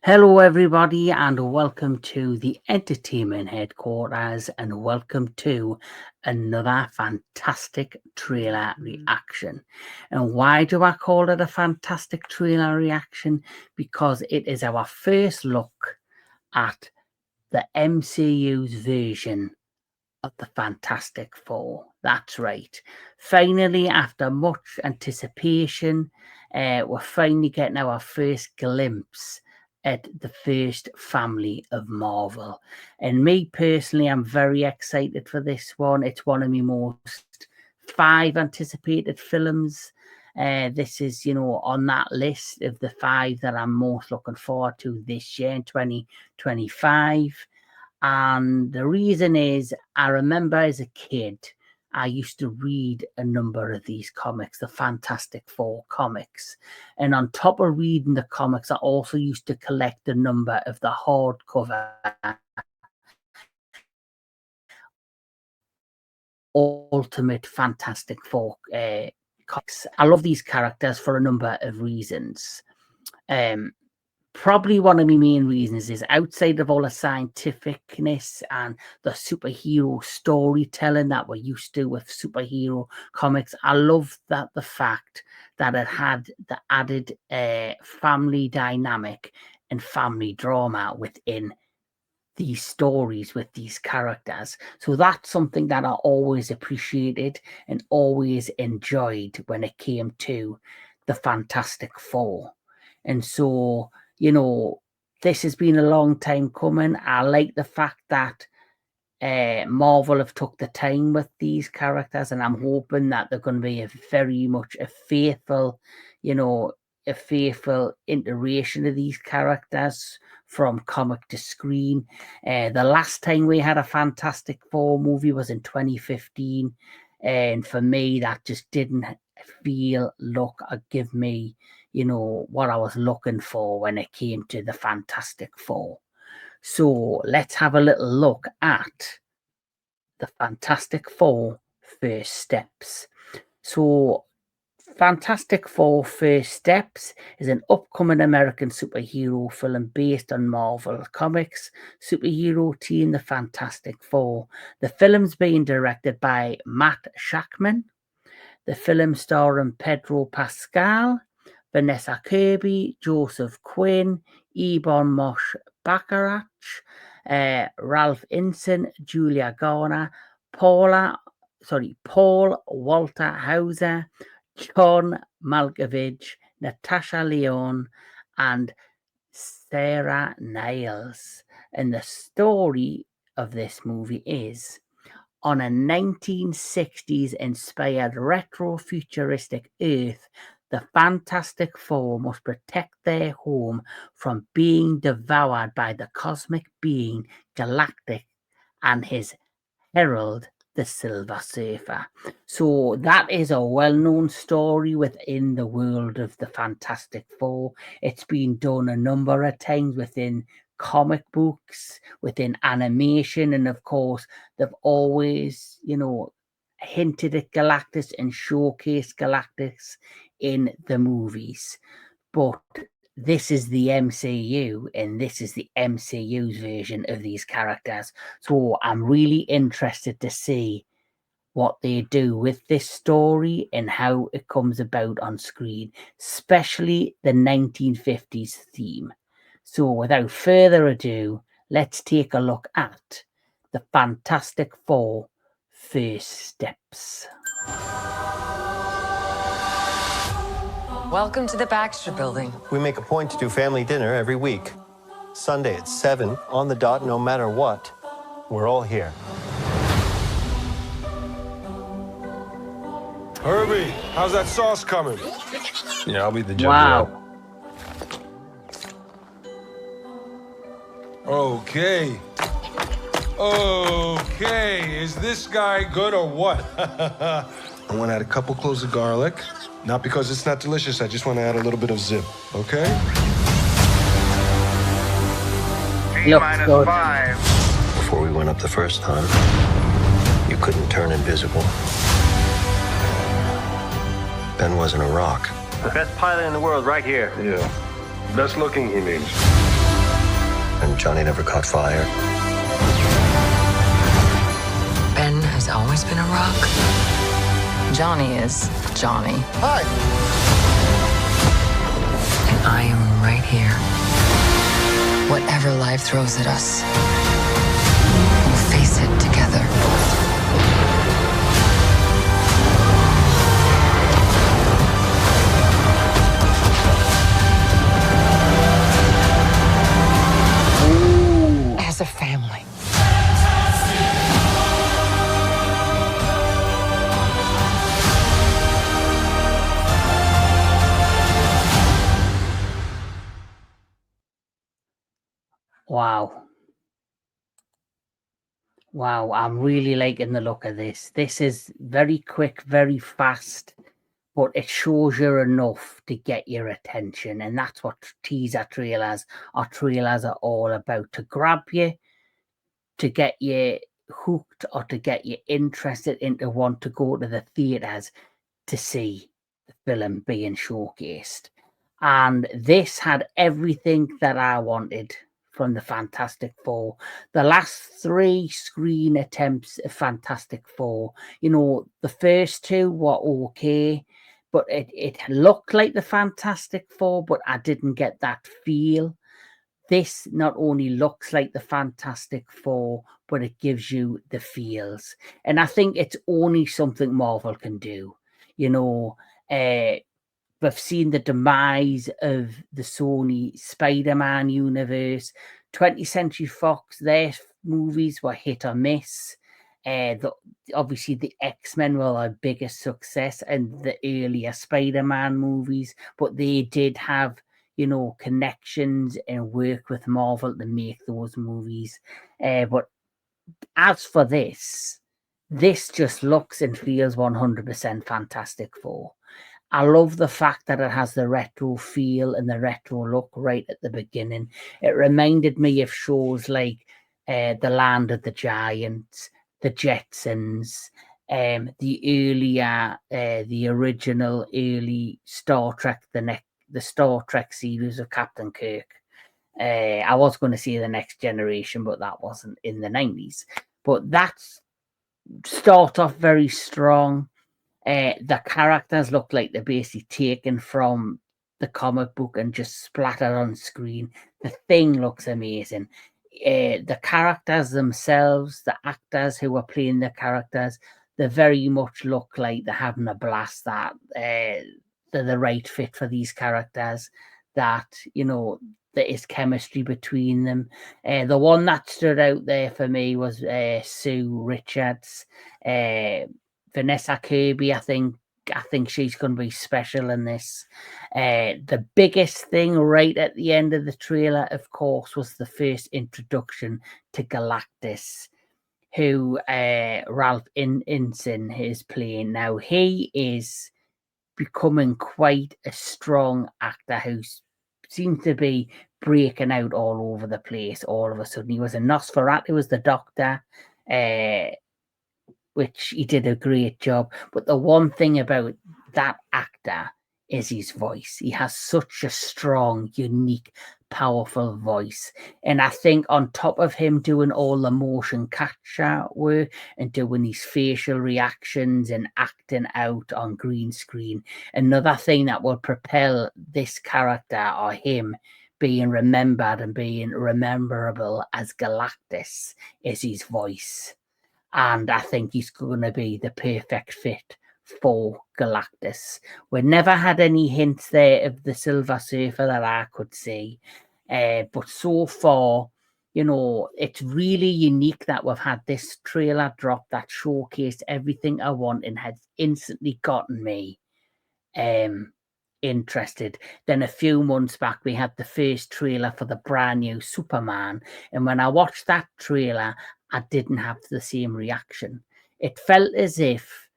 Hello, everybody, and welcome to the Entertainment Headquarters, and welcome to another fantastic trailer reaction. And why do I call it a fantastic trailer reaction? Because it is our first look at the MCU's version of the Fantastic Four. That's right. Finally, after much anticipation, we're finally getting our first glimpse at the first family of Marvel. And me personally, I'm very excited for this one. It's one of my most 5 anticipated films. This is, on that list of the 5 that I'm most looking forward to this year in 2025. And the reason is, I remember as a kid, I used to read a number of these comics, the Fantastic Four comics. And on top of reading the comics, I also used to collect a number of the hardcover Ultimate Fantastic Four comics. I love these characters for a number of reasons. Probably one of my main reasons is, outside of all the scientificness and the superhero storytelling that we're used to with superhero comics, I love that the fact that it had the added family dynamic and family drama within these stories with these characters. So that's something that I always appreciated and always enjoyed when it came to the Fantastic Four. And so, this has been a long time coming. I like the fact that Marvel have took the time with these characters, and I'm hoping that they're going to be very much a faithful iteration of these characters from comic to screen. The last time we had a Fantastic Four movie was in 2015, and for me, that just didn't look or give me what I was looking for when it came to the Fantastic Four. So let's have a little look at the Fantastic Four First Steps. So Fantastic Four First Steps is an upcoming American superhero film based on Marvel Comics superhero team, the Fantastic Four. The film's being directed by Matt Shakman. The film starring Pedro Pascal, Vanessa Kirby, Joseph Quinn, Ebon Moss-Bachrach, Ralph Ineson, Julia Garner, Paul Walter Hauser, John Malkovich, Natasha Lyonne, and Sarah Niles. And the story of this movie is, on a 1960s inspired retro-futuristic Earth, the Fantastic Four must protect their home from being devoured by the cosmic being Galactic and his herald, the Silver Surfer. So that is a well-known story within the world of the Fantastic Four. It's been done a number of times within comic books, within animation, and of course they've always hinted at Galactus and showcased Galactus in the movies. But this is the MCU, and this is the MCU's version of these characters. So I'm really interested to see what they do with this story and how it comes about on screen, especially the 1950s theme. So without further ado, let's take a look at the Fantastic Four First Steps. Welcome to the Baxter Building. We make a point to do family dinner every week. Sunday at 7, on the dot, no matter what. We're all here. Herbie, how's that sauce coming? Yeah, I'll be the judge. Wow. Okay. Okay, is this guy good or what? I want to add a couple cloves of garlic. Not because it's not delicious, I just want to add a little bit of zip, okay? Looks good. 5. Before we went up the first time, you couldn't turn invisible. Ben wasn't a rock. The best pilot in the world right here. Yeah. Best looking, he means. And Johnny never caught fire. Ben has always been a rock. Johnny is Johnny. Hi. And I am right here. Whatever life throws at us, we'll face it together. As a family. Wow. Wow, I'm really liking the look of this. This is very quick, very fast, but it shows you enough to get your attention. And that's what teaser trailers or trailers are all about, to grab you, to get you hooked, or to get you interested into want to go to the theatres to see the film being showcased. And this had everything that I wanted from the Fantastic Four. The last 3 screen attempts of Fantastic Four, you know, the first 2 were okay, but it looked like the Fantastic Four, but I didn't get that feel. This not only looks like the Fantastic Four, but it gives you the feels. And I think it's only something Marvel can do. You know, we've seen the demise of the Sony Spider-Man universe. 20th Century Fox, their movies were hit or miss. Obviously, the X-Men were our biggest success, and the earlier Spider-Man movies, but they did have, you know, connections and work with Marvel to make those movies. But as for this just looks and feels 100% Fantastic Four. I love the fact that it has the retro feel and the retro look right at the beginning. It reminded me of shows like The Land of the Giants, The Jetsons, the original early Star Trek, the Star Trek series of Captain Kirk. I was going to say The Next Generation, but that wasn't in the 90s. But that's start off very strong. The characters look like they're basically taken from the comic book and just splattered on screen. The Thing looks amazing. The characters themselves, the actors who are playing the characters, they very much look like they're having a blast, that they're the right fit for these characters, that, you know, there is chemistry between them. The one that stood out there for me was Sue Richards. Vanessa Kirby, I think she's going to be special in this. The biggest thing right at the end of the trailer, of course, was the first introduction to Galactus, who Ralph Ineson is playing. Now, he is becoming quite a strong actor who seems to be breaking out all over the place all of a sudden. He was in Nosferatu, was the Doctor, which he did a great job. But the one thing about that actor is his voice. He has such a strong, unique, powerful voice. And I think on top of him doing all the motion capture work and doing his facial reactions and acting out on green screen, another thing that will propel this character or him being remembered and being rememberable as Galactus is his voice. And I think he's going to be the perfect fit for Galactus. We never had any hints there of the Silver Surfer that I could see. But so far, you know, it's really unique that we've had this trailer drop that showcased everything I want and has instantly gotten me interested. Then a few months back, we had the first trailer for the brand new Superman. And when I watched that trailer, I didn't have the same reaction. It felt as if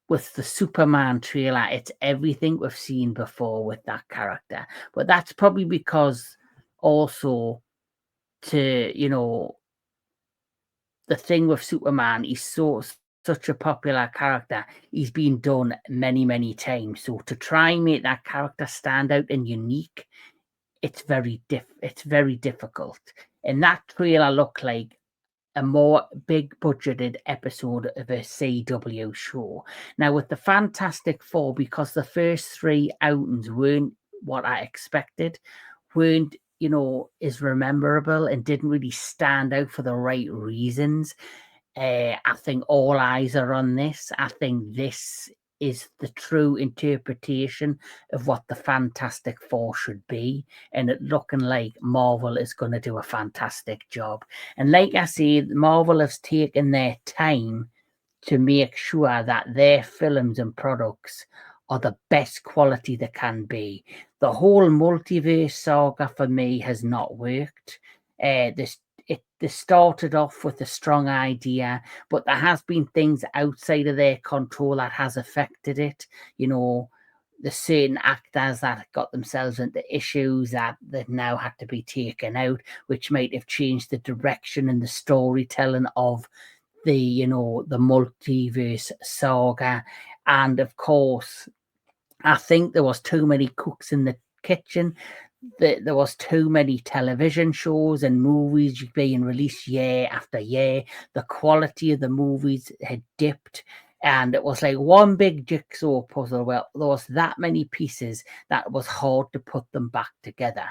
with the Superman trailer, it's everything we've seen before with that character. But that's probably because also the thing with Superman, he's such a popular character. He's been done many, many times. So to try and make that character stand out and unique, it's very difficult. And that trailer looked like a more big budgeted episode of a CW show. Now with the Fantastic Four, because the first 3 outings weren't what I expected, weren't as memorable and didn't really stand out for the right reasons. I think all eyes are on this. I think this is the true interpretation of what the Fantastic Four should be, and it looking like Marvel is going to do a fantastic job. And like I said, Marvel has taken their time to make sure that their films and products are the best quality they can be. The whole multiverse saga for me has not worked. They started off with a strong idea, but there has been things outside of their control that has affected it. The certain actors that got themselves into issues that now had to be taken out, which might have changed the direction and the storytelling of the multiverse saga. And of course, I think there was too many cooks in the kitchen. There was too many television shows and movies being released year after year. The quality of the movies had dipped, and it was like one big jigsaw puzzle where there was that many pieces that it was hard to put them back together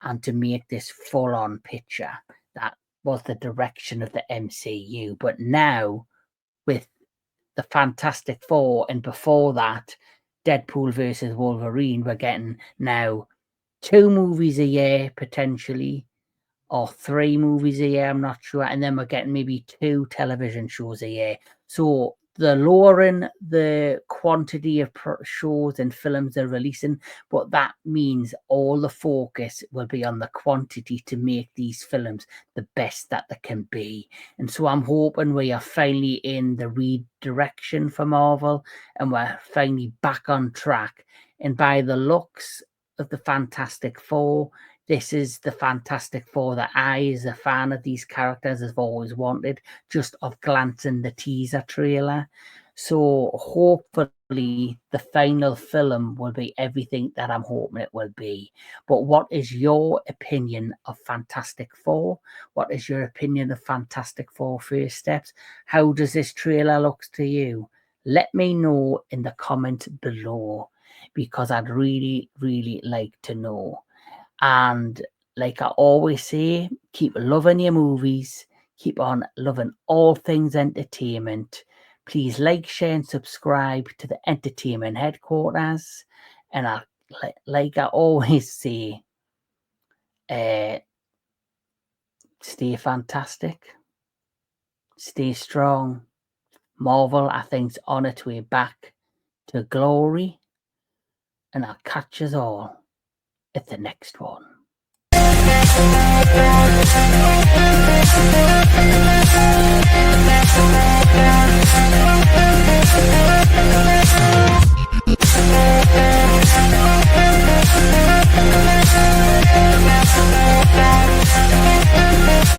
and to make this full-on picture. That was the direction of the MCU. But now, with the Fantastic Four, and before that, Deadpool versus Wolverine, we're getting now 2 movies a year potentially, or 3 movies a year, I'm not sure, and then we're getting maybe 2 television shows a year. So they're lowering the quantity of shows and films they're releasing, but that means all the focus will be on the quantity to make these films the best that they can be. And so I'm hoping we are finally in the redirection for Marvel, and we're finally back on track. And by the looks of the Fantastic Four, this is the Fantastic Four that I, as a fan of these characters, have always wanted, just of glancing the teaser trailer. So hopefully the final film will be everything that I'm hoping it will be. But what is your opinion of Fantastic Four? What is your opinion of Fantastic Four First Steps? How does this trailer look to you? Let me know in the comment below, because I'd really, really like to know. And like I always say, keep loving your movies. Keep on loving all things entertainment. Please like, share, and subscribe to the Entertainment Headquarters. And like I always say, stay fantastic. Stay strong. Marvel, I think, is on its way back to glory. And I'll catch us all at the next one.